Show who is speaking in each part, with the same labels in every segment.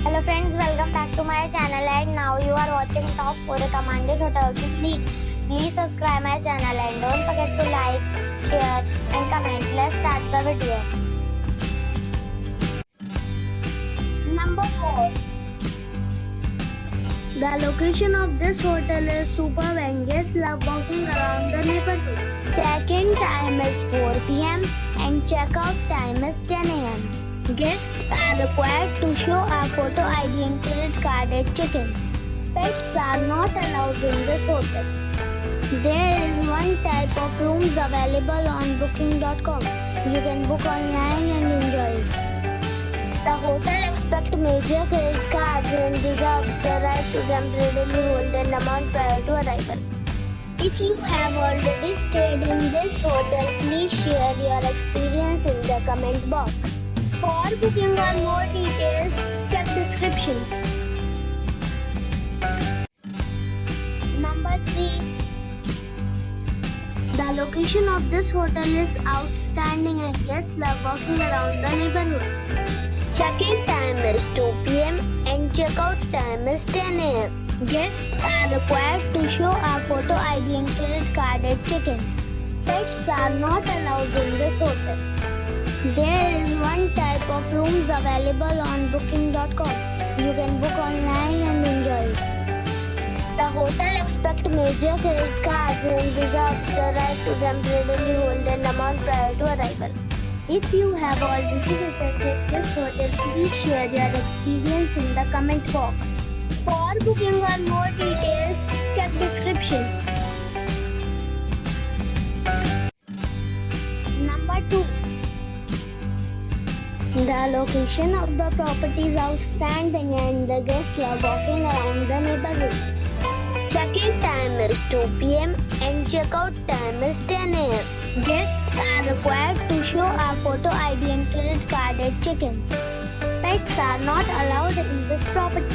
Speaker 1: Hello friends, welcome back to my channel and now you are watching top 4 recommended hotels in Leek. Please subscribe my channel and don't forget to like, share and comment. Let's start the video. Number 4. The location of this hotel is superb and guests love walking around the neighborhood. Check-in time is 4 p.m. and check-out time is 10 a.m. Guests are required to show a photo ID and credit card at check-in. Pets are not allowed in this hotel. There is one type of rooms available on booking.com. You can book online and enjoy it. The hotel expects major credit cards and reserves the right to temporarily hold an amount prior to arrival. If you have already stayed in this hotel, please share your experience in the comment box. For booking or more details, check description. Number 3. The location of this hotel is outstanding and guests love walking around the neighborhood. Check-in time is 2 p.m. and check-out time is 10 a.m. Guests are required to show a photo ID and credit card at check-in. Pets are not allowed in this hotel. There is one type of rooms available on booking.com. You can book online and enjoy it. The hotel expects major credit cards and reserves the right to temporarily hold an amount prior to arrival. If you have already visited this hotel, please share your experience in the comment box. For booking or more details, check description. Number 2. The location of the property is outstanding and the guests love walking around the neighborhood. Check-in time is 2 p.m. and check-out time is 10 a.m. Guests are required to show a photo ID and credit card at check-in. Pets are not allowed in this property.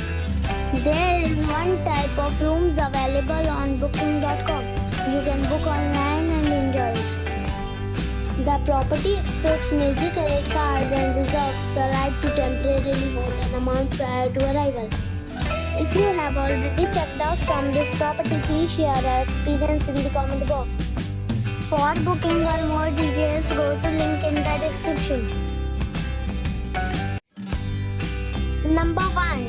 Speaker 1: There is one type of rooms available on booking.com. You can book online and enjoy it. The property expects major credit cards and reserves the right to temporarily hold an amount prior to arrival. If you have already checked out from this property, please share your experience in the comment box. For booking or more details, go to link in the description. Number 1.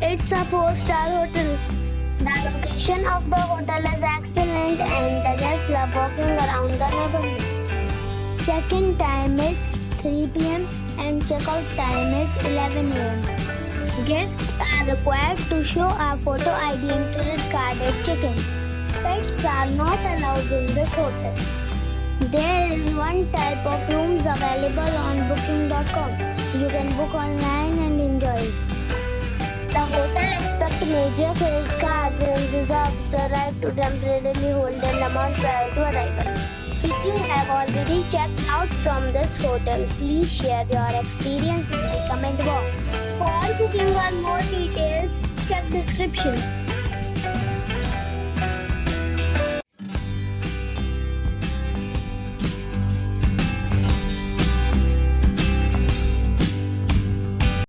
Speaker 1: It's a 4-star hotel. The location of the hotel is excellent and the guests love walking around the neighborhood. Check-in time is 3 p.m. and check-out time is 11 a.m. Guests are required to show a photo ID and credit card at check-in. Pets are not allowed in this hotel. There is one type of rooms available on booking.com. You can book online and enjoy it. The hotel expects major credit cards and reserves the right to temporarily hold an amount prior to arrival. If you have already checked out from this hotel, please share your experience in the comment box. For booking or more details, check description.